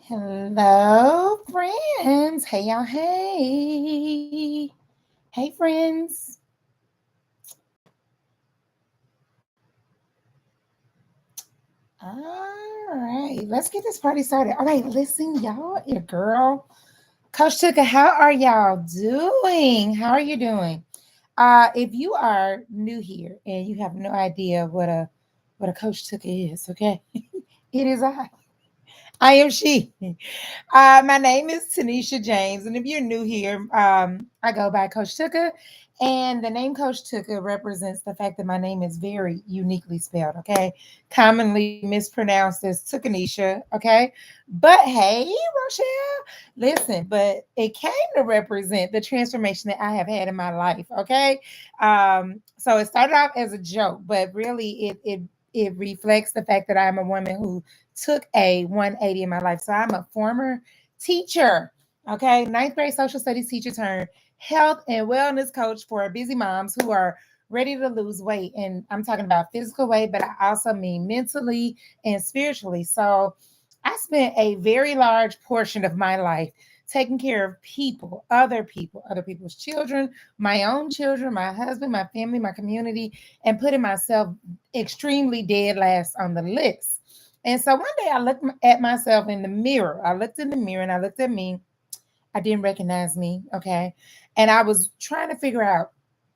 Hello, friends. Hey, y'all. Hey. Hey, friends. All right. Let's get this party started. All right. Listen, y'all. Your girl, Coach Tuka. How are y'all doing? How are you doing? If you are new here and you have no idea what a Coach Tuka is, okay, it is I. I am she. My name is Tanisha James, and if you're new here, I go by Coach Tuka, and the name Coach Tuka represents the fact that my name is very uniquely spelled. Okay, commonly mispronounced as Tukanisha. Okay, but hey, Rochelle, listen, but it came to represent the transformation that I have had in my life. Okay, so it started off as a joke, but really, it reflects the fact that I'm a woman who took a 180 in my life. So I'm a former teacher, okay, ninth grade social studies teacher turned health and wellness coach for busy moms who are ready to lose weight. And I'm talking about physical weight, but I also mean mentally and spiritually. So I spent a very large portion of my life taking care of people, other people's children, my own children, my husband, my family, my community, and putting myself extremely dead last on the list. And so one day I looked at myself in the mirror. I looked in the mirror and I looked at me. I didn't recognize me. Okay. And I was trying to figure out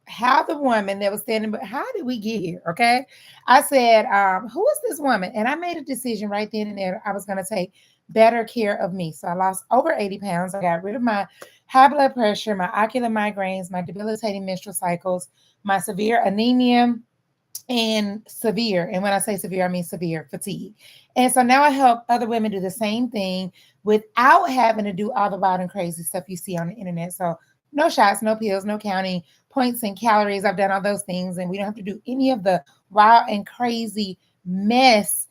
how the woman that was standing, but how did we get here? Okay. I said, who is this woman? And I made a decision right then and there. I was going to take better care of me. So I lost over 80 pounds. I got rid of my high blood pressure, my ocular migraines, my debilitating menstrual cycles, my severe anemia, and severe. And when I say severe, I mean severe fatigue. And so now I help other women do the same thing without having to do all the wild and crazy stuff you see on the internet. So no shots, no pills, no counting points and calories. I've done all those things, and we don't have to do any of the wild and crazy mess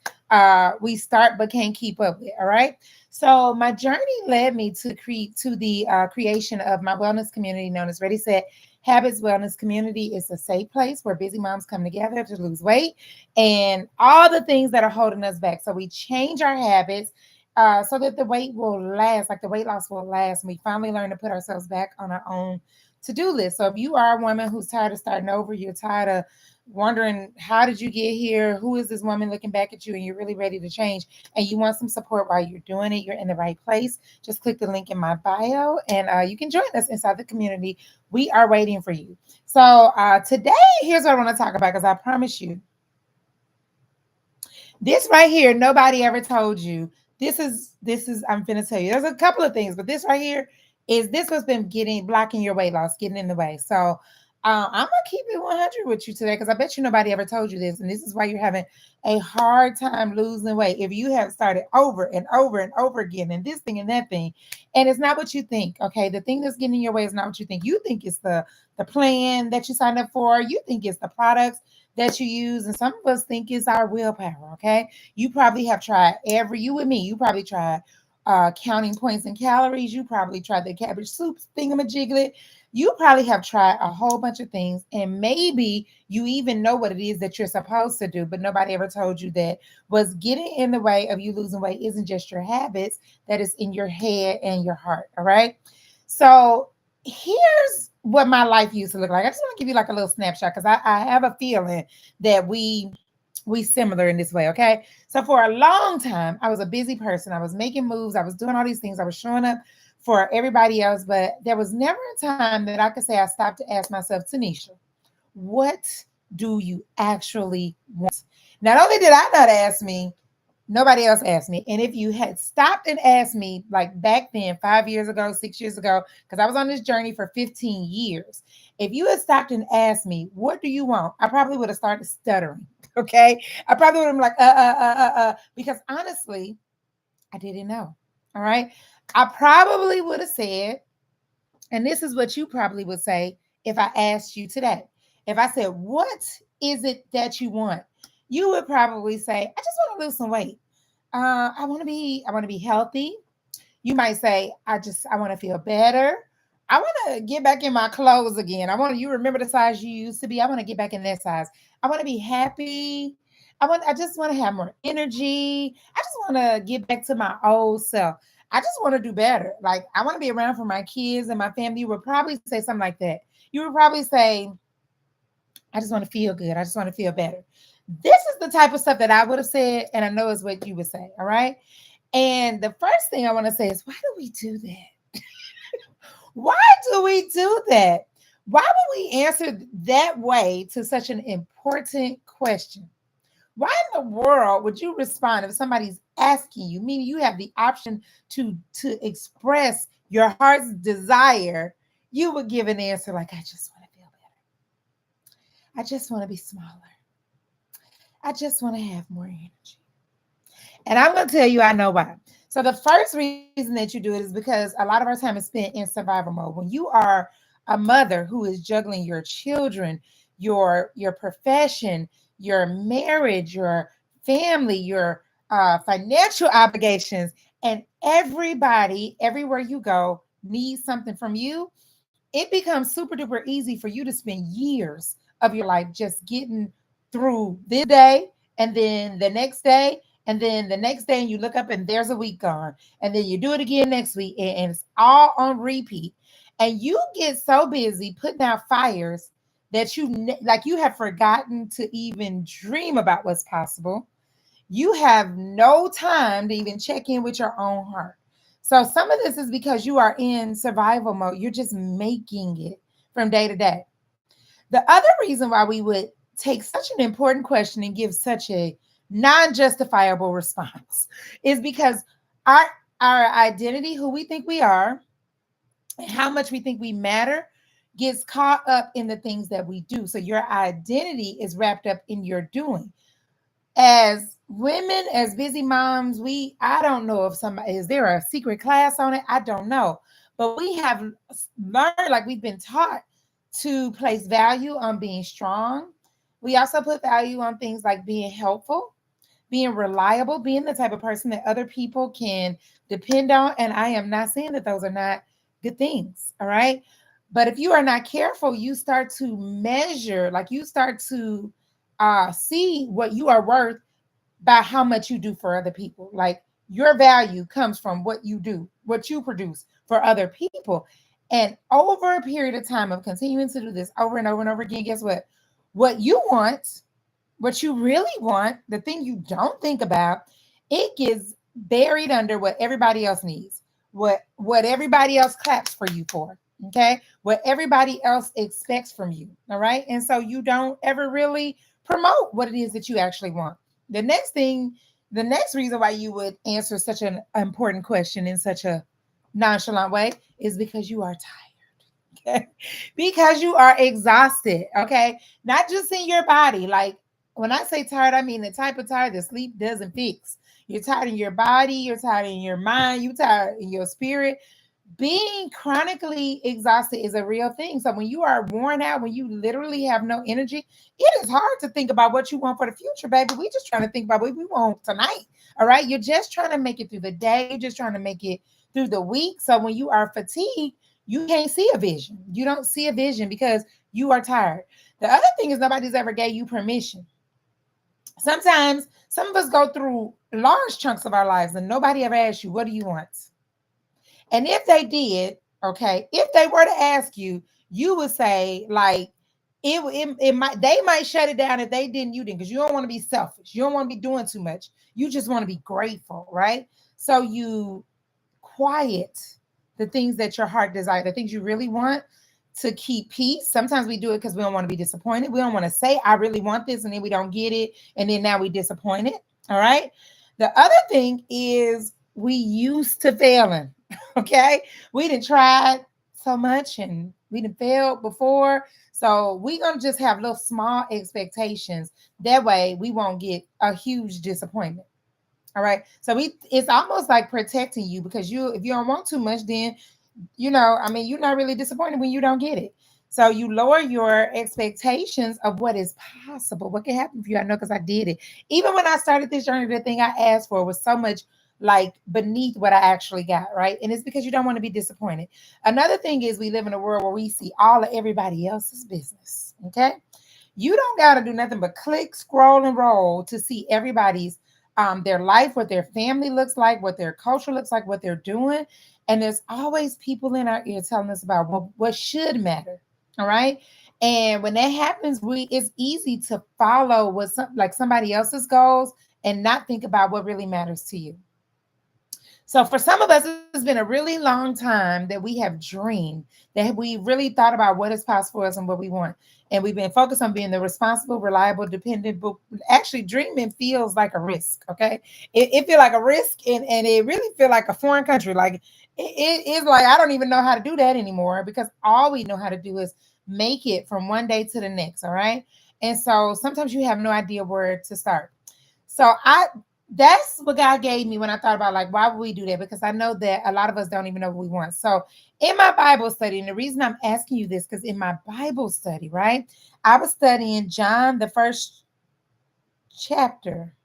we start but can't keep up with. All right. So my journey led me to create to the creation of my wellness community known as Ready Set Habits Wellness Community. Is a safe place where busy moms come together to lose weight and all the things that are holding us back. So we change our habits so that the weight will last, like the weight loss will last. And we finally learn to put ourselves back on our own to-do list. So if you are a woman who's tired of starting over, you're tired of wondering how did you get here, who is this woman looking back at you, and you're really ready to change, and you want some support while you're doing it, you're in the right place. Just click the link in my bio, and you can join us inside the community. We are waiting for you. So today, here's what I want to talk about, because I promise you, this right here, nobody ever told you. This is I'm gonna tell you. There's a couple of things, but this right here is this what's been getting blocking your weight loss, getting in the way. So I'm gonna keep it 100 with you today, because I bet you nobody ever told you this, and this is why you're having a hard time losing weight. If you have started over and over and over again, and this thing and that thing, and it's not what you think. Okay, the thing that's getting in your way is not what you think. You think it's the plan that you signed up for. You think it's the products that you use, and some of us think it's our willpower. Okay, you probably have tried you and me, you probably tried counting points and calories. You probably tried the cabbage soup thingamajiglet. You probably have tried a whole bunch of things, and maybe you even know what it is that you're supposed to do, but nobody ever told you that what's getting in the way of you losing weight isn't just your habits, that is in your head and your heart. All right. So here's what my life used to look like. I just want to give you like a little snapshot, because I have a feeling that we similar in this way. Okay. So for a long time, I was a busy person. I was making moves. I was doing all these things. I was showing up for everybody else, but there was never a time that I could say I stopped to ask myself, Tanisha, what do you actually want? Not only did I not ask me, nobody else asked me. And if you had stopped and asked me, like back then, 5 years ago, 6 years ago, because I was on this journey for 15 years, if you had stopped and asked me, what do you want? I probably would have started stuttering. Okay. I probably would have been like, because honestly, I didn't know. All right. I probably would have said, and this is what you probably would say if I asked you today. If I said, what is it that you want? You would probably say, I just want to lose some weight. I want to be healthy. You might say, I want to feel better. I want to get back in my clothes again. You remember the size you used to be. I want to get back in that size. I want to be happy. I just want to have more energy. I just want to get back to my old self. I just want to do better. Like, I want to be around for my kids and my family. You would probably say something like that. You would probably say, I just want to feel good. I just want to feel better. This is the type of stuff that I would have said, and I know is what you would say. All right. And the first thing I want to say is, why do we do that? Why do we do that? Why would we answer that way to such an important question? Why in the world would you respond if somebody's asking you, meaning you have the option to express your heart's desire? You would give an answer like, I just want to feel better. I just want to be smaller. I just want to have more energy. And I'm going to tell you, I know why. So the first reason that you do it is because a lot of our time is spent in survival mode. When you are a mother who is juggling your children, your profession, your marriage, your family, your financial obligations, and everybody, everywhere you go, needs something from you, it becomes super duper easy for you to spend years of your life just getting through this day and then the next day and then the next day, and you look up and there's a week gone, and then you do it again next week, and it's all on repeat. And you get so busy putting out fires that like you have forgotten to even dream about what's possible. You have no time to even check in with your own heart. So some of this is because you are in survival mode. You're just making it from day to day. The other reason why we would take such an important question and give such a non-justifiable response is because our our identity, who we think we are, and how much we think we matter, gets caught up in the things that we do. So your identity is wrapped up in your doing. As women, as busy moms, I don't know if somebody, is there a secret class on it? I don't know. But we have learned, like we've been taught, to place value on being strong. We also put value on things like being helpful, being reliable, being the type of person that other people can depend on. And I am not saying that those are not good things. All right. But if you are not careful, you start to measure, like you start to see what you are worth by how much you do for other people. Like your value comes from what you do, what you produce for other people. And over a period of time of continuing to do this over and over and over again, guess what? What you want, what you really want, the thing you don't think about, it gets buried under what everybody else needs, what everybody else claps for you for. Okay, what everybody else expects from you. All right, and so you don't ever really promote what it is that you actually want. The next thing, the next reason why you would answer such an important question in such a nonchalant way is because you are tired. Okay, because you are exhausted. Okay, not just in your body. Like when I say tired, I mean the type of tired that sleep doesn't fix. You're tired in your body, you're tired in your mind, you're tired in your spirit. Being chronically exhausted is a real thing. So when you are worn out, when you literally have no energy, it is hard to think about what you want for the future, baby. We just trying to think about what we want tonight. All right. You're just trying to make it through the day. You're just trying to make it through the week. So when you are fatigued, you can't see a vision. You don't see a vision because you are tired. The other thing is nobody's ever gave you permission. Sometimes some of us go through large chunks of our lives and nobody ever asked you, what do you want? And if they did, okay, if they were to ask you, you would say, like, it might, they might shut it down. If they didn't, you didn't, because you don't want to be selfish. You don't want to be doing too much. You just want to be grateful, right? So you quiet the things that your heart desires, the things you really want, to keep peace. Sometimes we do it because we don't want to be disappointed. We don't want to say, I really want this, and then we don't get it. And then now we disappointed. All right. The other thing is we used to failing. Okay. We didn't try so much and we didn't fail before. So we're gonna just have little small expectations. That way we won't get a huge disappointment. All right. So it's almost like protecting you, because if you don't want too much, then I mean, you're not really disappointed when you don't get it. So you lower your expectations of what is possible, what can happen for you. I know, because I did it. Even when I started this journey, the thing I asked for was so much like beneath what I actually got, right? And it's because you don't want to be disappointed. Another thing is we live in a world where we see all of everybody else's business. Okay. You don't got to do nothing but click, scroll, and roll to see everybody's their life, what their family looks like, what their culture looks like, what they're doing. And there's always people in our ear telling us about what should matter. All right. And when that happens, it's easy to follow like somebody else's goals and not think about what really matters to you. So for some of us, it's been a really long time that we have dreamed, that we really thought about what is possible for us and what we want. And we've been focused on being the responsible, reliable, dependable. Actually, dreaming feels like a risk, okay? It feels like a risk, and it really feels like a foreign country. Like it is like, I don't even know how to do that anymore, because all we know how to do is make it from one day to the next, all right? And so sometimes you have no idea where to start. So that's what God gave me when I thought about, like, why would we do that? Because I know that a lot of us don't even know what we want. So in my Bible study, and the reason I'm asking you this, because in my Bible study, right, I was studying John, the first chapter.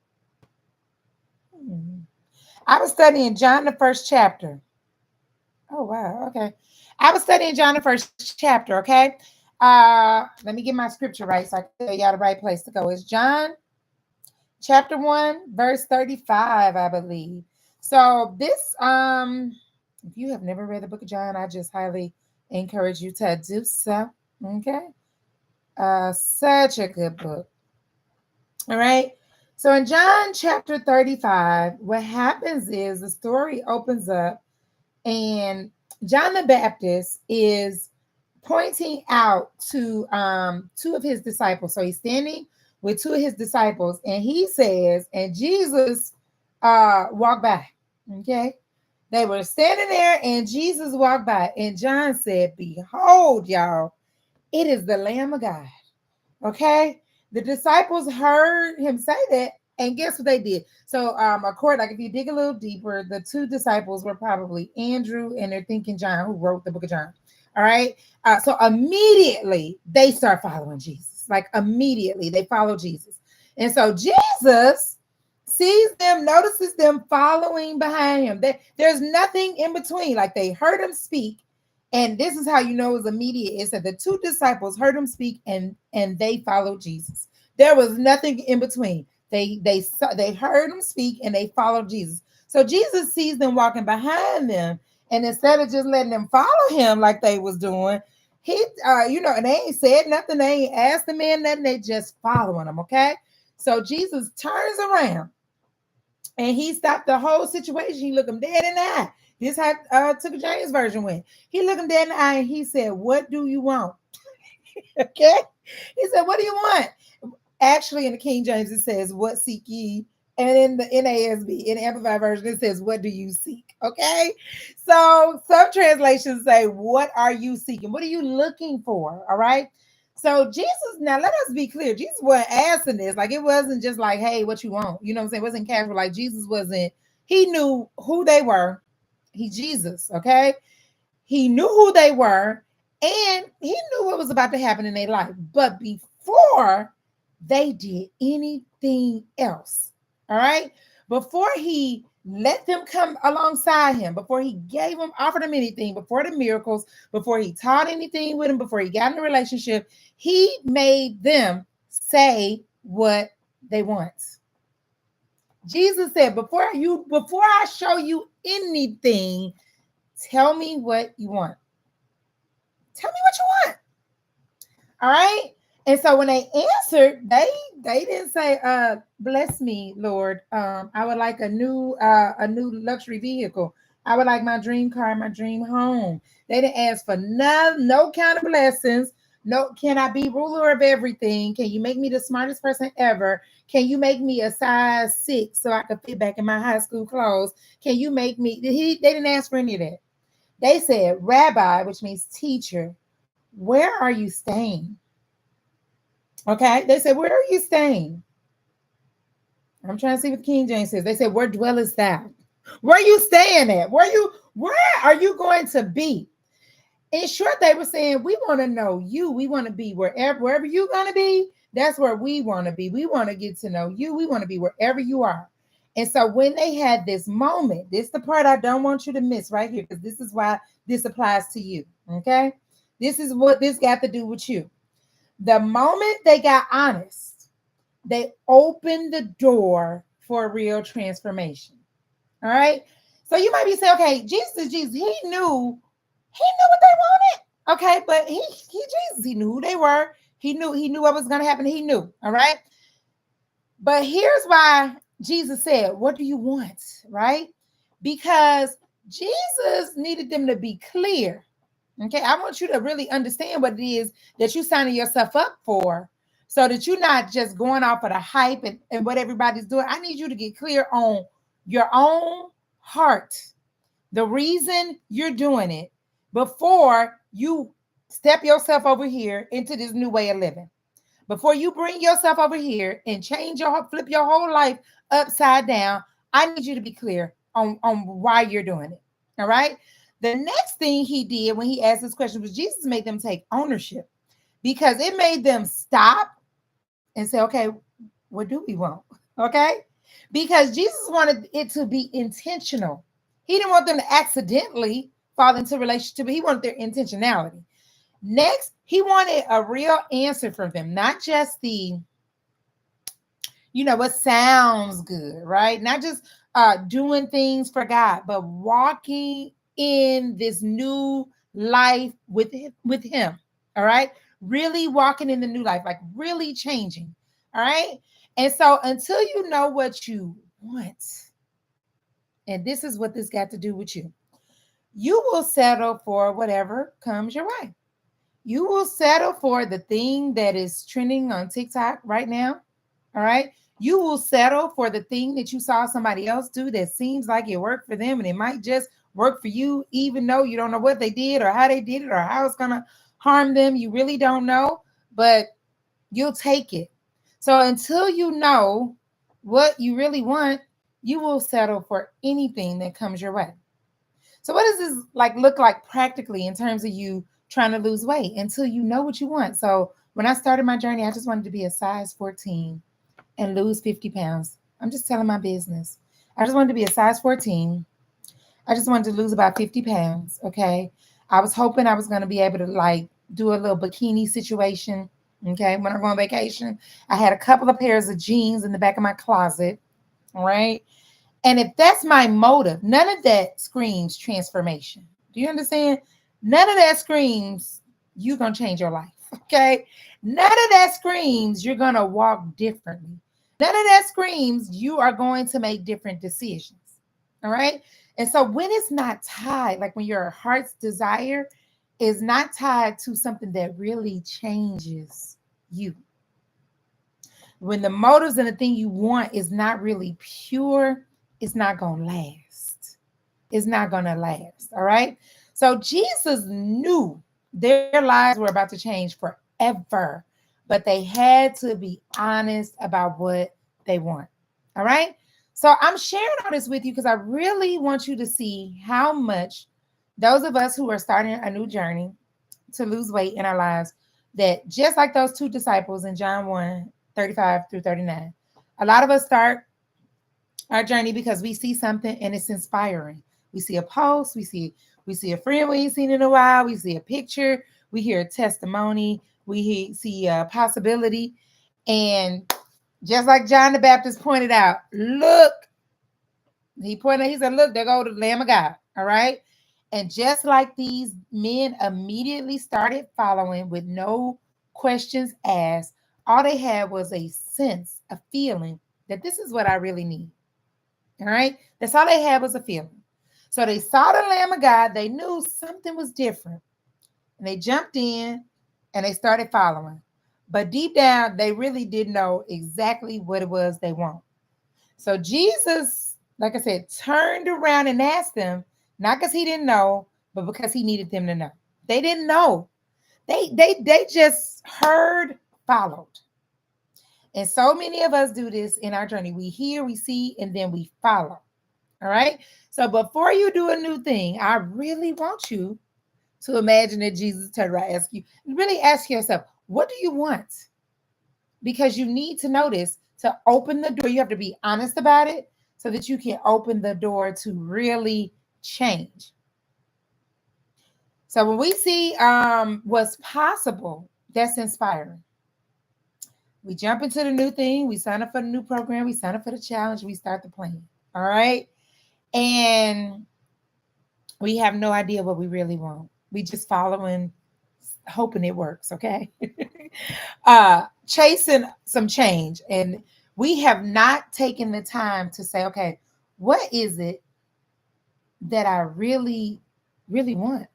I was studying John, the first chapter. Oh, wow. Okay. I was studying John, the first chapter. Okay. Let me get my scripture right so I can tell y'all the right place to go. It's John chapter 1, verse 35, I believe. So this, if you have never read the book of John, I just highly encourage you to do so. Okay. Such a good book. All right. So in John chapter 35, what happens is the story opens up, and John the Baptist is pointing out to two of his disciples. So he's standing with two of his disciples, and he says, and Jesus walked by. Okay. They were standing there, and Jesus walked by, and John said, behold, y'all, it is the Lamb of God. Okay. The disciples heard him say that, and guess what they did? So, according, like, if you dig a little deeper, the two disciples were probably Andrew and they're thinking John, who wrote the book of John. All right. So immediately they start following Jesus. Like, immediately they follow Jesus. And so Jesus sees them, notices them following behind him. There's nothing in between. Like, they heard him speak. And this is how you know it was immediate. Is that the two disciples heard him speak, and they followed Jesus. There was nothing in between. They heard him speak and they followed Jesus. So Jesus sees them walking behind them, and instead of just letting them follow him like they was doing, he, and they ain't said nothing. They ain't asked the man nothing. They just following him. Okay. So Jesus turns around and he stopped the whole situation. He looked him dead in the eye. This how Tucker James version went. He looked him dead in the eye and he said, "What do you want?" Okay. He said, "What do you want?" Actually, in the King James, it says, "What seek ye?" And in the NASB, in the Amplified version, it says, "What do you seek?" Okay. So some translations say, "What are you seeking? What are you looking for?" All right. So Jesus, now let us be clear. Jesus wasn't asking this. Like, it wasn't just like, "Hey, what you want?" You know what I'm saying? It wasn't casual. Like, Jesus wasn't, he knew who they were. He Jesus, okay? He knew who they were, and he knew what was about to happen in their life. But before they did anything else, all right, before he let them come alongside him, before he gave them, offered them anything, before the miracles, before he taught anything with him, before he got in a relationship, he made them say what they want. Jesus said, before I show you anything, tell me what you want. Tell me what you want. All right. And so when they answered, they didn't say, "Bless me, Lord. I would like a new luxury vehicle. I would like my dream car, my dream home." They didn't ask for no kind of blessings. No, can I be ruler of everything? Can you make me the smartest person ever? Can you make me a size 6 so I could fit back in my high school clothes? Can you make me? They didn't ask for any of that. They said, "Rabbi," which means teacher, "where are you staying?" Okay. They said, "Where are you staying?" I'm trying to see what King James says. They said, "Where dwellest thou?" Where are you staying at? Where are you going to be? In short, they were saying, "We want to know you. We want to be wherever you're going to be. That's where we want to be. We want to get to know you. We want to be wherever you are." And so when they had this moment, this is the part I don't want you to miss right here, because this is why this applies to you. Okay. This is what this got to do with you. The moment they got honest, they opened the door for real transformation. All right. So you might be saying, okay, Jesus, he knew what they wanted. Okay, but he Jesus, he knew who they were. He knew what was gonna happen. He knew. All right. But here's why Jesus said, what do you want? Right? Because Jesus needed them to be clear. Okay, I want you to really understand what it is that you're signing yourself up for so that you're not just going off of the hype and what everybody's doing. I need you to get clear on your own heart, the reason you're doing it before you step yourself over here into this new way of living. Before you bring yourself over here and flip your whole life upside down, I need you to be clear on why you're doing it. All right. The next thing he did when he asked this question was Jesus made them take ownership because it made them stop and say, okay, what do we want? Okay. Because Jesus wanted it to be intentional. He didn't want them to accidentally fall into relationship, but he wanted their intentionality. Next, he wanted a real answer from them, not just what sounds good, right? Not just doing things for God, but walking in this new life with him. All right. Really walking in the new life, like really changing. All right. And so until you know what you want, and this is what this got to do with you will settle for whatever comes your way. You will settle for the thing that is trending on TikTok right now. All right. You will settle for the thing that you saw somebody else do that seems like it worked for them and it might just work for you, even though you don't know what they did or how they did it or how it's going to harm them. You really don't know, but you'll take it. So until you know what you really want, you will settle for anything that comes your way. So what does this look like practically in terms of you trying to lose weight until you know what you want? So when I started my journey, I just wanted to be a size 14 and lose 50 pounds. I'm just telling my business. I just wanted to be a size 14. I just wanted to lose about 50 pounds. Okay. I was hoping I was going to be able to do a little bikini situation. Okay. When I go on vacation, I had a couple of pairs of jeans in the back of my closet. All right. And if that's my motive, none of that screams transformation. Do you understand? None of that screams you're going to change your life. Okay. None of that screams you're going to walk differently. None of that screams you are going to make different decisions. All right. And so when it's not tied, like when your heart's desire is not tied to something that really changes you, when the motives and the thing you want is not really pure, it's not going to last. It's not going to last. All right. So Jesus knew their lives were about to change forever, but they had to be honest about what they want. All right. So I'm sharing all this with you because I really want you to see how much those of us who are starting a new journey to lose weight in our lives, that just like those two disciples in John 1:35 through 39, a lot of us start our journey because we see something and it's inspiring. We see a post, we see a friend we ain't seen in a while, we see a picture, we hear a testimony, see a possibility. And just like John the Baptist pointed out, look, he said, look, there go the Lamb of God. All right. And just like these men immediately started following with no questions asked, all they had was a sense, a feeling that this is what I really need. All right. That's all they had was a feeling. So they saw the Lamb of God. They knew something was different. And they jumped in and they started following. But deep down, they really didn't know exactly what it was they want. So Jesus, like I said, turned around and asked them, not because he didn't know, but because he needed them to know. They didn't know. They just heard, followed. And so many of us do this in our journey. We hear, we see, and then we follow. All right. So before you do a new thing, I really want you to imagine that Jesus turned around and asked you, really ask yourself, what do you want? Because you need to know this to open the door. You have to be honest about it so that you can open the door to really change. So when we see what's possible, that's inspiring. We jump into the new thing. We sign up for the new program. We sign up for the challenge. We start the plan. All right. And we have no idea what we really want. We just following, hoping it works. Okay. Chasing some change. And we have not taken the time to say, okay, what is it that I really, really want?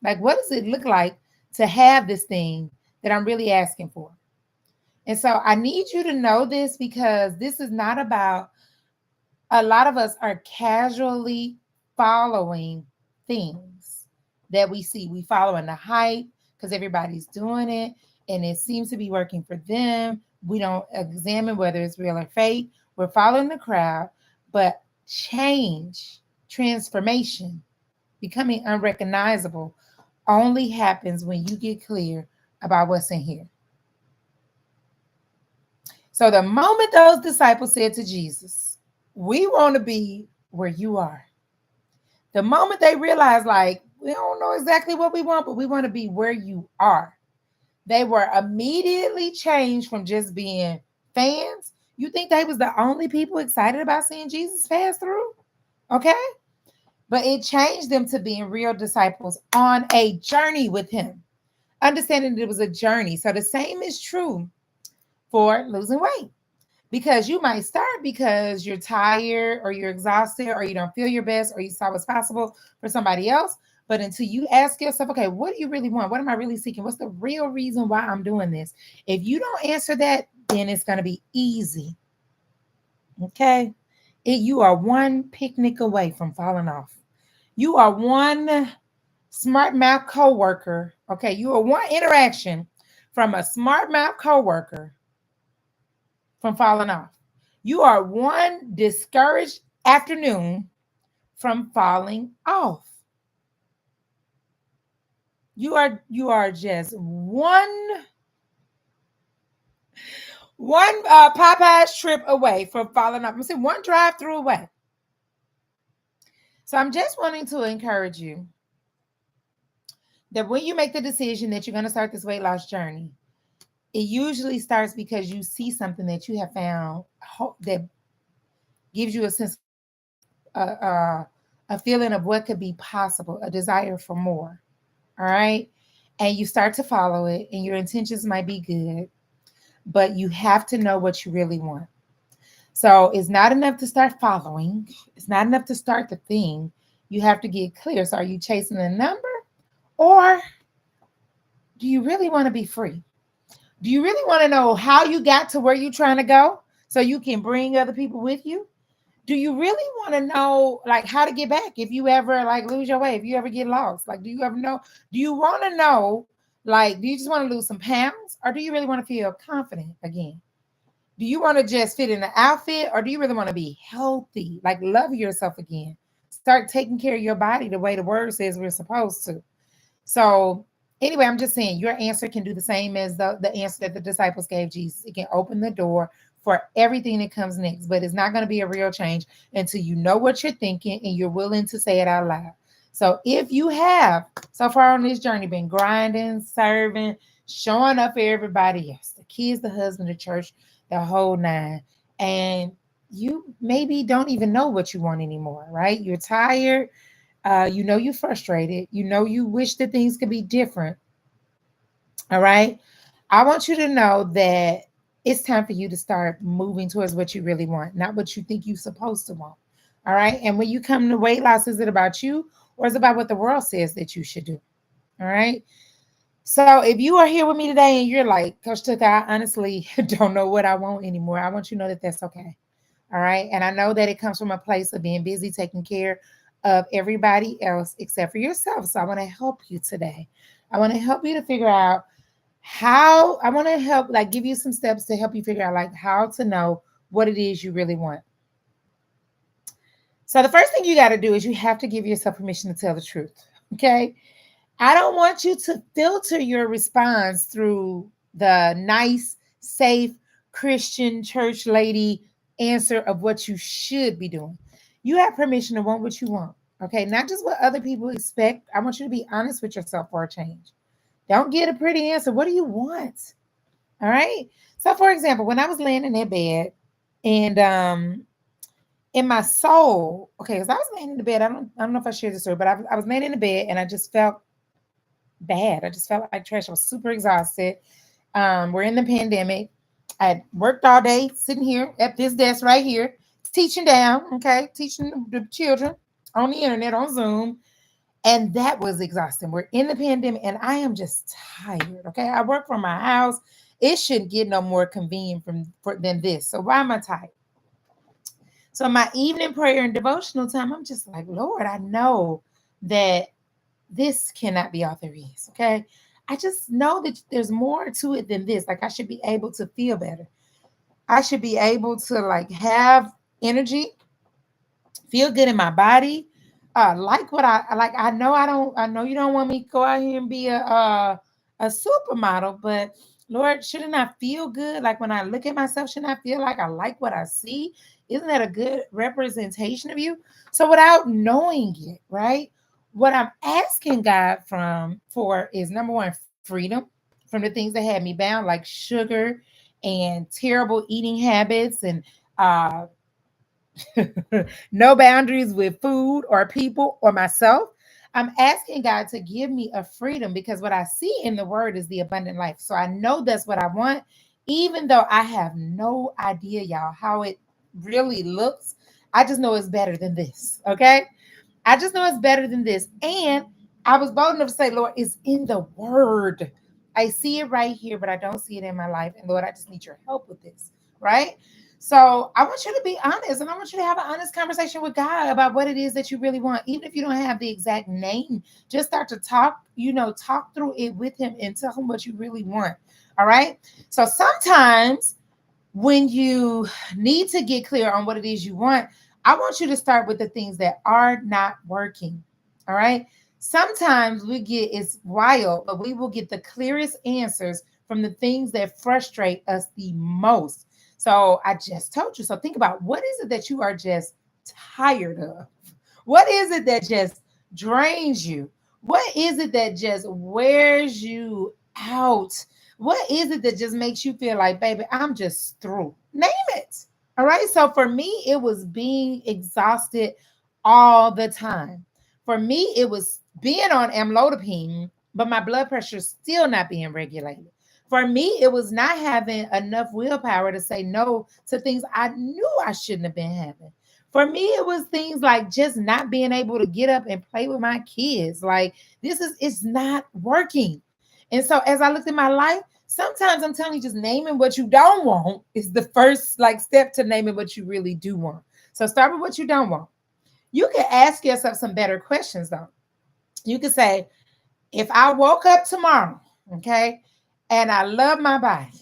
Like, what does it look like to have this thing that I'm really asking for? And so I need you to know this because this is not about, a lot of us are casually following things that we see. We following the hype because everybody's doing it and it seems to be working for them. We don't examine whether it's real or fake. We're following the crowd, but change, transformation, becoming unrecognizable only happens when you get clear about what's in here. So the moment those disciples said to Jesus, we want to be where you are. The moment they realized, like, we don't know exactly what we want, but we want to be where you are. They were immediately changed from just being fans. You think they was the only people excited about seeing Jesus pass through? Okay. But it changed them to being real disciples on a journey with him, understanding that it was a journey. So the same is true for losing weight. Because you might start because you're tired or you're exhausted or you don't feel your best or you saw what's possible for somebody else. But until you ask yourself, okay, what do you really want? What am I really seeking? What's the real reason why I'm doing this? If you don't answer that, then it's going to be easy. Okay. You are one picnic away from falling off. You are one smart mouth coworker. Okay. You are one interaction from a smart mouth coworker from falling off. You are one discouraged afternoon from falling off. You are just one Popeye's trip away from falling off. I'm saying one drive through away. So I'm just wanting to encourage you that when you make the decision that you're going to start this weight loss journey, it usually starts because you see something that you have found that gives you a sense, a feeling of what could be possible, a desire for more. All right. And you start to follow it, and your intentions might be good, but you have to know what you really want. So it's not enough to start following, it's not enough to start the thing. You have to get clear. So, are you chasing a number, or do you really want to be free? Do you really want to know how you got to where you're trying to go so you can bring other people with you? Do you really want to know like how to get back if you ever like lose your way, if you ever get lost? Like, do you ever know? Do you want to know, like, do you just want to lose some pounds, or do you really want to feel confident again? Do you want to just fit in the outfit, or do you really want to be healthy, like love yourself again? Start taking care of your body the way the word says we're supposed to. So anyway, I'm just saying your answer can do the same as the answer that the disciples gave Jesus. It can open the door for everything that comes next, but it's not going to be a real change until you know what you're thinking and you're willing to say it out loud. So if you have so far on this journey been grinding, serving, showing up for everybody else, the kids, the husband, the church, the whole nine, and you maybe don't even know what you want anymore, right? You're tired. You know you're frustrated. You know you wish that things could be different. All right. I want you to know that it's time for you to start moving towards what you really want, not what you think you're supposed to want. All right. And when you come to weight loss, is it about you or is it about what the world says that you should do? All right. So if you are here with me today and you're like, Coach Took, I honestly don't know what I want anymore, I want you to know that that's okay. All right. And I know that it comes from a place of being busy taking care of everybody else except for yourself. So I want to help you today. I want to help you to figure out how, I want to help, like, give you some steps to help you figure out, like, how to know what it is you really want. So the first thing you got to do is you have to give yourself permission to tell the truth. Okay. I don't want you to filter your response through the nice, safe, Christian church lady answer of what you should be doing. You have permission to want what you want. Okay. Not just what other people expect. I want you to be honest with yourself for a change. Don't get a pretty answer. What do you want? All right. So, for example, when I was laying in that bed, and in my soul, okay, because I was laying in the bed. I don't know if I shared this story, but I was laying in the bed and I just felt bad. I just felt like trash. I was super exhausted. We're in the pandemic. I had worked all day sitting here at this desk right here, teaching down, okay, teaching the children on the internet on Zoom. And that was exhausting. We're in the pandemic and I am just tired. Okay. I work from my house. It shouldn't get no more convenient than this. So why am I tired? So my evening prayer and devotional time, I'm just like, Lord, I know that this cannot be all there is. Okay. I just know that there's more to it than this. Like I should be able to feel better. I should be able to like have energy, feel good in my body. Like what I like. I know I don't. I know you don't want me to go out here and be a supermodel, but Lord, shouldn't I feel good? Like when I look at myself, shouldn't I feel like I like what I see? Isn't that a good representation of you? So without knowing it, right? What I'm asking God for is number one, freedom from the things that had me bound, like sugar and terrible eating habits and uh no boundaries with food or people or myself. I'm asking God to give me a freedom because what I see in the word is the abundant life. So I know that's what I want, even though I have no idea, y'all, how it really looks. I just know it's better than this. Okay. I just know it's better than this. And I was bold enough to say, Lord, it's in the word. I see it right here, but I don't see it in my life. And Lord, I just need your help with this. Right. So I want you to be honest and I want you to have an honest conversation with God about what it is that you really want. Even if you don't have the exact name, just start to talk, talk through it with him and tell him what you really want. All right. So sometimes when you need to get clear on what it is you want, I want you to start with the things that are not working. All right. Sometimes it's wild, but we will get the clearest answers from the things that frustrate us the most. So I just told you. So think about what is it that you are just tired of? What is it that just drains you? What is it that just wears you out? What is it that just makes you feel like, baby, I'm just through? Name it. All right. So for me, it was being exhausted all the time. For me, it was being on amlodipine, but my blood pressure still not being regulated. For me, it was not having enough willpower to say no to things I knew I shouldn't have been having. For me, it was things like just not being able to get up and play with my kids. Like it's not working. And so as I looked at my life, sometimes I'm telling you, just naming what you don't want is the first like step to naming what you really do want. So start with what you don't want. You can ask yourself some better questions though. You can say, if I woke up tomorrow, okay, and I love my body,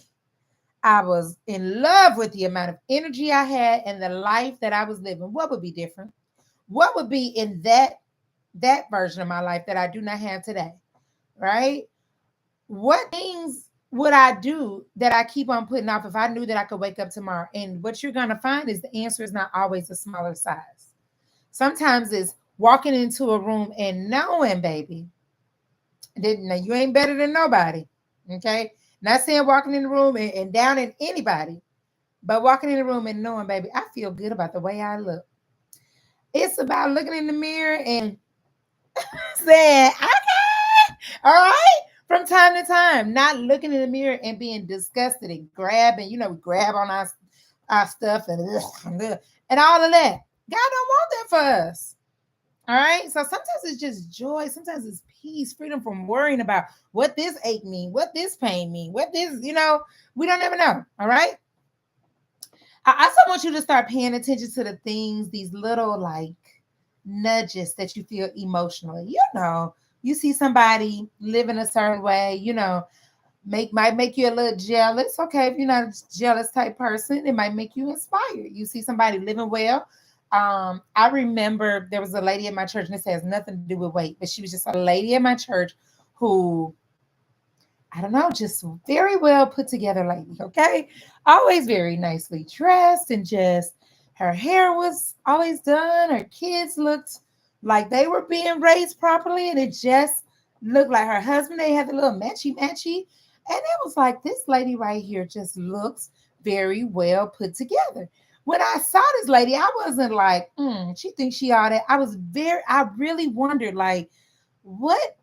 I was in love with the amount of energy I had and the life that I was living, what would be different? What would be in that version of my life that I do not have today? Right? What things would I do that I keep on putting off if I knew that I could wake up tomorrow? And what you're going to find is the answer is not always a smaller size. Sometimes it's walking into a room and knowing, baby, that you ain't better than nobody. Okay. Not saying walking in the room and down in anybody, but walking in the room and knowing, baby, I feel good about the way I look. It's about looking in the mirror and saying, okay, all right, from time to time, not looking in the mirror and being disgusted and grabbing, grab on our stuff and and all of that. God don't want that for us. All right. So sometimes it's just joy. Sometimes it's peace, freedom from worrying about what this ache mean, what this pain mean, what this, we don't ever know. All right. I also want you to start paying attention to the things, these little like nudges that you feel emotionally. You see somebody living a certain way, might make you a little jealous. Okay, if you're not a jealous type person, it might make you inspired. You see somebody living well. I remember there was a lady at my church, and this has nothing to do with weight, but she was just a lady at my church who, I don't know, just very well put together lady. Okay, always very nicely dressed, and just her hair was always done. Her kids looked like they were being raised properly, and it just looked like her husband. They had the little matchy matchy. And it was like, this lady right here just looks very well put together. When I saw this lady, I wasn't like, she thinks she all that. I really wondered, like, what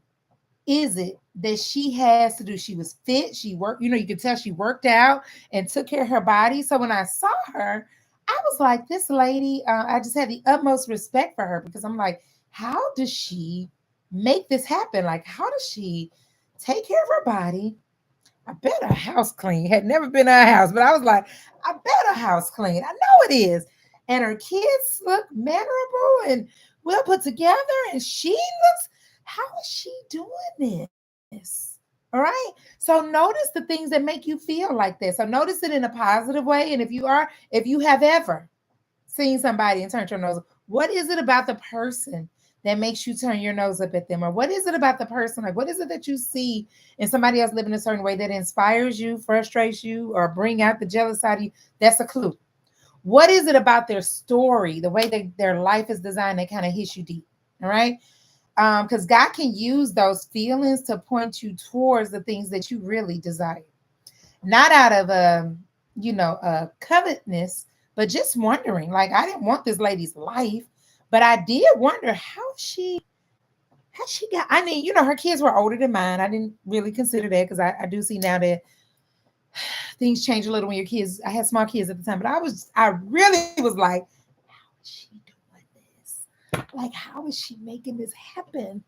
is it that she has to do? She was fit. She worked, you could tell she worked out and took care of her body. So when I saw her, I was like, this lady, I just had the utmost respect for her because I'm like, how does she make this happen? Like, how does she take care of her body? I bet her house clean. Had never been to her house, but I was like, I bet her house clean. I know it is. And her kids look mannerable and well put together. And she looks, how is she doing this? All right. So notice the things that make you feel like this. So notice it in a positive way. And if you have ever seen somebody and turned your nose, what is it about the person that makes you turn your nose up at them? Or what is it about the person? Like, what is it that you see in somebody else living a certain way that inspires you, frustrates you, or bring out the jealous side of you? That's a clue. What is it about their story, the way that their life is designed that kind of hits you deep? All right. Because God can use those feelings to point you towards the things that you really desire, not out of covetousness, but just wondering. Like, I didn't want this lady's life, but I did wonder how she got. I mean, her kids were older than mine. I didn't really consider that because I do see now that things change a little when your kids. I had small kids at the time, but I really was like, how is she doing this? Like, how is she making this happen?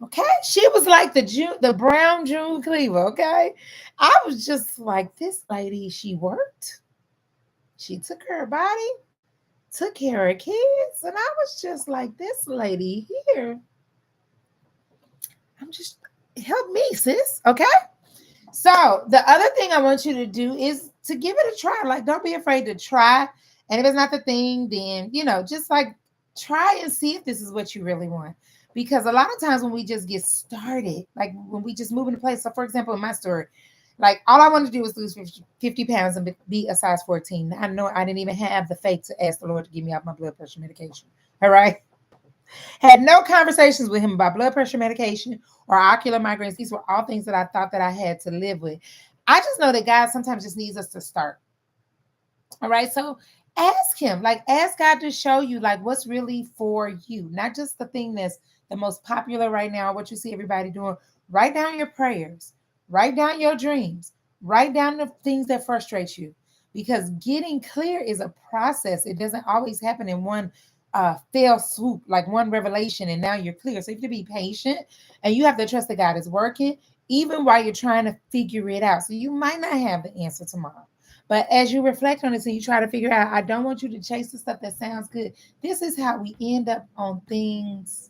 Okay, she was like the brown June Cleaver. Okay, I was just like, this lady. She worked. She took care of her body, took care of her kids, and I was just like, this lady here. I'm just help me, sis. Okay. So the other thing I want you to do is to give it a try. Like, don't be afraid to try. And if it's not the thing, then just like try and see if this is what you really want. Because a lot of times when we just get started, like when we just move into place. So, for example, in my story, like all I wanted to do was lose 50 pounds and be a size 14. I know I didn't even have the faith to ask the Lord to give me off my blood pressure medication. All right. Had no conversations with him about blood pressure medication or ocular migraines. These were all things that I thought that I had to live with. I just know that God sometimes just needs us to start. All right. So ask him, like, ask God to show you, like, what's really for you, not just the thing that's the most popular right now, what you see everybody doing. Write down your prayers, write down your dreams, write down the things that frustrate you. Because getting clear is a process. It doesn't always happen in one fail swoop, like one revelation, and now you're clear. So you have to be patient and you have to trust that God is working, even while you're trying to figure it out. So you might not have the answer tomorrow. But as you reflect on this and you try to figure out, I don't want you to chase the stuff that sounds good. This is how we end up on things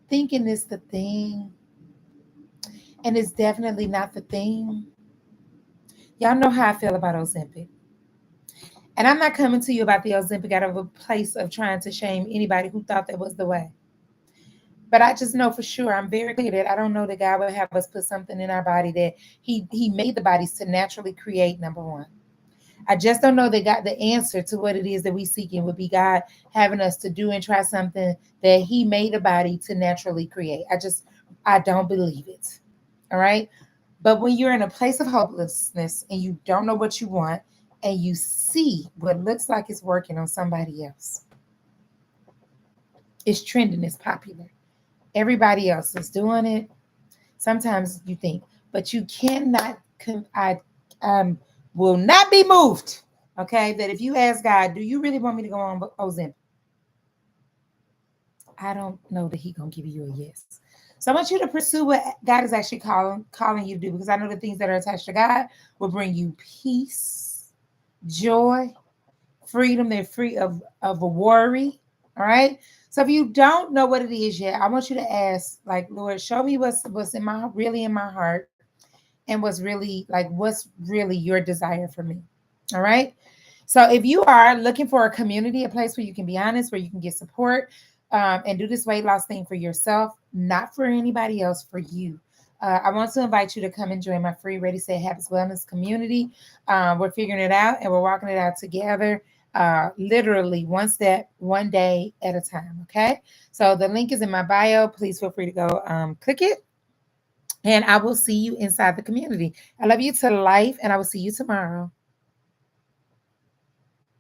thinking it's the thing, and it's definitely not the thing. Y'all know how I feel about Ozempic. And I'm not coming to you about the Ozempic out of a place of trying to shame anybody who thought that was the way. But I just know for sure, I'm very clear that I don't know that God would have us put something in our body that He made the bodies to naturally create, number one. I just don't know that God, the answer to what it is that we seeking would be God having us to do and try something that He made a body to naturally create. I don't believe it. All right. But when you're in a place of hopelessness and you don't know what you want and you see what looks like it's working on somebody else, it's trending, it's popular. Everybody else is doing it. Sometimes you think, but you cannot, I will not be moved. Okay. That if you ask God, do you really want me to go on Ozempic? I don't know that He gonna give you a yes. So I want you to pursue what God is actually calling you to do, because I know the things that are attached to God will bring you peace, joy, freedom. They're free of a worry. All right. So if you don't know what it is yet, I want you to ask, like, Lord, show me what's in my heart, and what's really your desire for me. All right. So if you are looking for a community, a place where you can be honest, where you can get support, and do this weight loss thing for yourself, not for anybody else, for you. I want to invite you to come and join my free Ready Set Habits Wellness community. We're figuring it out and we're walking it out together, literally one step, one day at a time. Okay. So the link is in my bio. Please feel free to go click it. And I will see you inside the community. I love you to life, and I will see you tomorrow.